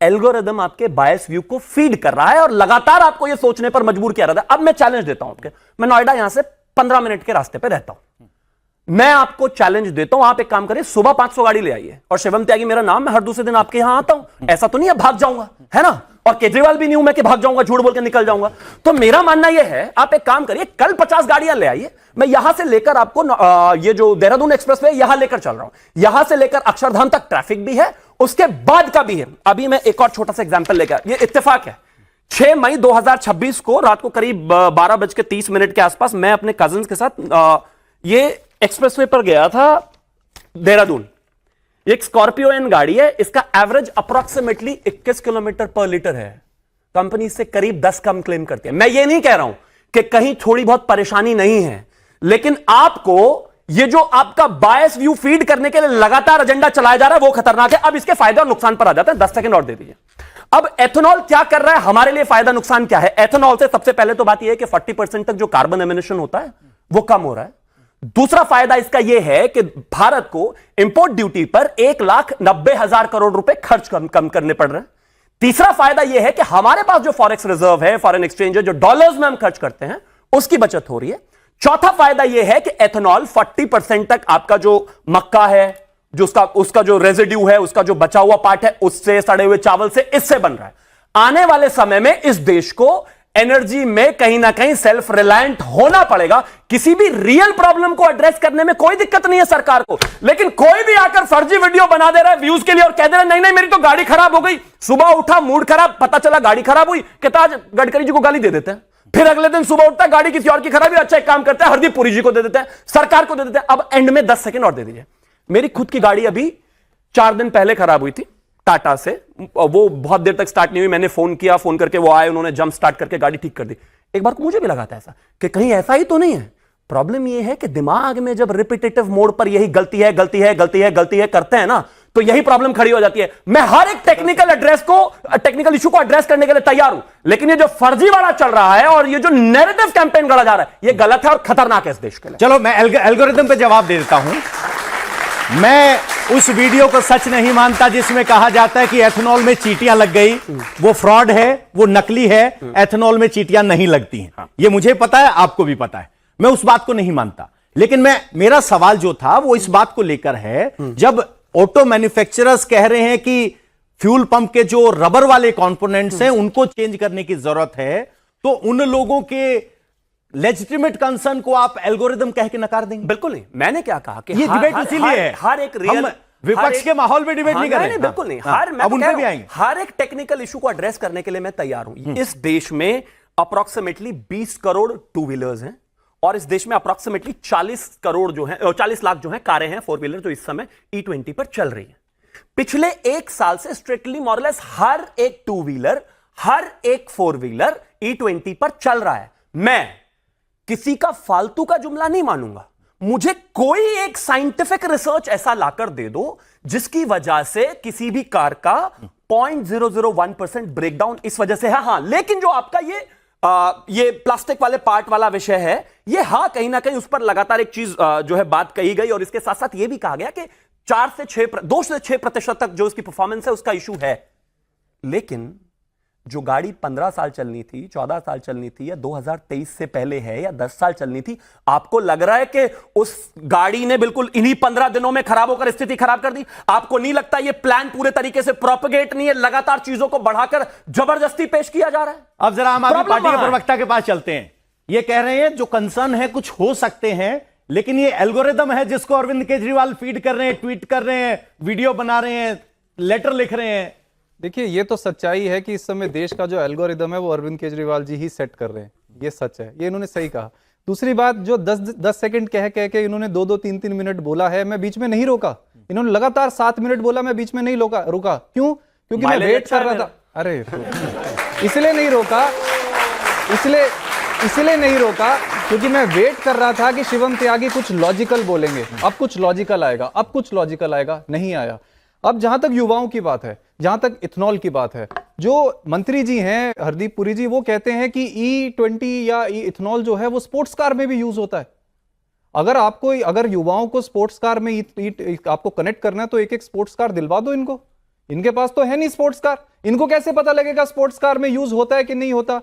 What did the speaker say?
Algorithm आपके बायस view को feed कर रहा है और लगातार आपको यह सोचने पर मजबूर किया रहता है। अब मैं चैलेंज देता हूं आपके, मैं नोएडा यहां से 15 मिनट के रास्ते पे रहता हूं, मैं आपको चैलेंज देता हूं, आप एक काम करिए, सुबह 500 गाड़ी ले आइए और शिवम त्यागी मेरा नाम, मैं हर दूसरे दिन आपके यहां आता हूं। ऐसा तो नहीं है भाग जाऊंगा, है ना, और केजरीवाल भी नहीं हूं मैं कि भाग जाऊंगा, झूठ बोल के निकल जाऊंगा। तो मेरा मानना यह है, आप एक काम करिए, कल 50 गाड़ियां ले आइए, मैं यहां से लेकर आपको ये जो देहरादून एक्सप्रेस वे यहां लेकर चल रहा हूं, यहां से लेकर अक्षरधाम तक ट्रैफिक भी है, उसके बाद का भी है। अभी मैं एक और छोटा सा एग्जांपल लेकर, ये इत्तेफाक है, 6 मई 2026 को रात को करीब 12:30 के आसपास मैं अपने कजिन्स के साथ ये एक्सप्रेसवे पर गया था देहरादून। एक स्कॉर्पियो एन गाड़ी है, इसका एवरेज अप्रोक्सीमेटली 21 किलोमीटर पर लीटर है, कंपनी से करीब 10 कम क्लेम करती है। मैं ये नहीं कह रहा हूं कि कहीं थोड़ी बहुत परेशानी नहीं है, लेकिन आपको ये जो आपका बायस व्यू फीड करने के लिए लगातार एजेंडा चलाया जा रहा है वो खतरनाक है। अब इसके फायदे और नुकसान पर आ जाते हैं, 10 सेकंड और दे दीजिए। अब एथेनॉल क्या कर रहा है हमारे लिए, फायदा नुकसान क्या है? एथेनॉल से सबसे पहले तो बात यह है कि 40% तक जो कार्बन एमिशन होता है वो कम हो रहा है। दूसरा फायदा इसका यह है कि भारत को इंपोर्ट ड्यूटी पर 1,90,000 करोड़ रुपए खर्च कम करने पड़ रहे हैं। तीसरा फायदा यह है कि हमारे पास जो फॉरेक्स रिजर्व है, फॉरेन एक्सचेंज है, जो डॉलर्स में हम खर्च करते हैं, उसकी बचत हो रही है। चौथा फायदा यह है कि एथेनॉल 40% तक आपका जो मक्का है, जो उसका जो रेजिड्यू है, उसका जो बचा हुआ पार्ट है, उससे, सड़े हुए चावल से, इससे बन रहा है। आने वाले समय में इस देश को एनर्जी में कहीं ना कहीं सेल्फ रिलायंट होना पड़ेगा। किसी भी रियल प्रॉब्लम को एड्रेस करने में कोई दिक्कत नहीं है सरकार को, लेकिन कोई भी आकर फर्जी वीडियो बना दे रहा है व्यूज के लिए और कह दे रहा है नहीं नहीं मेरी तो गाड़ी खराब हो गई, सुबह उठा मूड खराब, पता चला गाड़ी खराब हुई, कहता आज गडकरी जी को गाली दे देते हैं, फिर अगले दिन सुबह उठता है गाड़ी किसी और की खराब है, अच्छा एक काम करता है हरदीप पुरी जी को दे देते हैं, सरकार को दे देते हैं। अब एंड में 10 सेकंड और दे दीजिए, मेरी खुद की गाड़ी अभी 4 दिन पहले खराब हुई थी टाटा से, वो बहुत देर तक स्टार्ट नहीं हुई, मैंने फोन किया, फोन करके वो आए, उन्होंने जंप स्टार्ट करके गाड़ी ठीक कर दी। एक बार को मुझे भी लगा था ऐसा कि कहीं ऐसा ही तो नहीं है। प्रॉब्लम ये है कि दिमाग में जब रिपीटेटिव मोड पर यही गलती है गलती है गलती है गलती है करते हैं ना, तो यही प्रॉब्लम खड़ी हो जाती है। मैं हर एक टेक्निकल इशू को एड्रेस करने के लिए तैयार हूं, लेकिन ये जो फर्जी वाला चल रहा है और ये जो नैरेटिव कैंपेन गढ़ा जा रहा है, ये गलत है और खतरनाक है इस देश के लिए। चलो मैं एल्गोरिथम पे जवाब दे देता हूं। मैं उस वीडियो को सच नहीं मानता जिसमें कहा जाता है कि एथेनॉल में चींटियां लग गई, वो फ्रॉड है, वो नकली है, एथेनॉल में चींटियां नहीं लगती हैं। ये मुझे पता है, आपको भी पता है, मैं उस बात को नहीं मानता। लेकिन मेरा सवाल जो था वो इस बात को लेकर है, जब ऑटो मैन्युफैक्चरर्स कह रहे हैं कि फ्यूल पंप के जो रबर वाले कंपोनेंट्स हैं उनको चेंज करने की जरूरत है, तो उन लोगों के लेजिटिमेट कंसर्न को आप एल्गोरिदम कह के नकार देंगे? बिल्कुल नहीं। मैंने क्या कहा कि ये डिबेट इसीलिए है, हर एक रियल विपक्ष के माहौल में डिबेट नहीं कर रहे। बिल्कुल नहीं। अब उन पे भी आएंगे। हर एक टेक्निकल इशू को एड्रेस करने के लिए मैं तैयार हूं। इस देश में अप्रोक्सीमेटली 20 करोड़ टू व्हीलर्स हैं और इस देश में अप्रोक्सीमेटली 40 करोड़ जो है 40 लाख जो है कारें हैं, 4 व्हीलर, जो इस समय E20 पर चल रही है। पिछले 1 साल से स्ट्रिक्टली मॉरलेस हर एक 2 व्हीलर, हर एक 4 व्हीलर E20 पर चल रहा है। मैं किसी का फालतू का जुमला नहीं मानूंगा, मुझे कोई एक साइंटिफिक रिसर्च ऐसा लाकर दे दो जिसकी वजह से किसी भी कार का 0.001% ब्रेकडाउन इस वजह से है। हां, लेकिन जो आपका ये प्लास्टिक वाले पार्ट वाला विषय है, ये हां कहीं ना कहीं उस पर लगातार एक चीज जो है बात कही गई और इसके साथ साथ यह भी कहा गया कि 2 से 6% तक जो इसकी परफॉर्मेंस है उसका इशू है। लेकिन जो गाड़ी 15 साल चलनी थी, 14 साल चलनी थी, या 2023 से पहले है या 10 साल चलनी थी, आपको लग रहा है कि उस गाड़ी ने बिल्कुल इन्हीं 15 दिनों में खराब होकर स्थिति खराब कर दी? आपको नहीं लगता यह प्लान पूरे तरीके से प्रोपेगेट नहीं है, लगातार चीजों को बढ़ाकर जबरदस्ती पेश किया जा रहा है? अब जरा हम आम पार्टी के प्रवक्ता के पास चलते हैं। ये कह रहे हैं जो कंसर्न है कुछ हो सकते हैं, लेकिन ये एल्गोरिदम है जिसको अरविंद केजरीवाल फीड कर रहे हैं, ट्वीट कर रहे हैं, वीडियो बना रहे हैं, लेटर लिख रहे हैं। देखिए, ये तो सच्चाई है कि इस समय देश का जो एल्गोरिदम है वो अरविंद केजरीवाल जी ही सेट कर रहे हैं, ये सच है, ये इन्होंने सही कहा। दूसरी बात, जो 10 सेकंड कह के इन्होंने 2-2, 3-3 मिनट बोला है, मैं बीच में नहीं रोका। इन्होंने लगातार 7 मिनट बोला, मैं बीच में नहीं रुका। क्यों? क्योंकि मैं वेट कर रहा था। अरे इसलिए नहीं रोका क्योंकि मैं वेट कर रहा था कि शिवम त्यागी कुछ लॉजिकल बोलेंगे, अब कुछ लॉजिकल आएगा, नहीं आया। अब जहां तक युवाओं की बात है, जहां तक इथेनॉल की बात है, जो मंत्री जी हैं हरदीप पुरी जी, वो कहते हैं कि E20 या इथेनॉल जो है वो स्पोर्ट्स कार में भी यूज होता है। अगर युवाओं को स्पोर्ट्स कार में आपको कनेक्ट करना है तो एक स्पोर्ट्स कार दिलवा दो इनको। इनके पास तो है नहीं स्पोर्ट्स कार, इनको कैसे पता लगेगा स्पोर्ट्स कार में यूज होता है कि नहीं होता।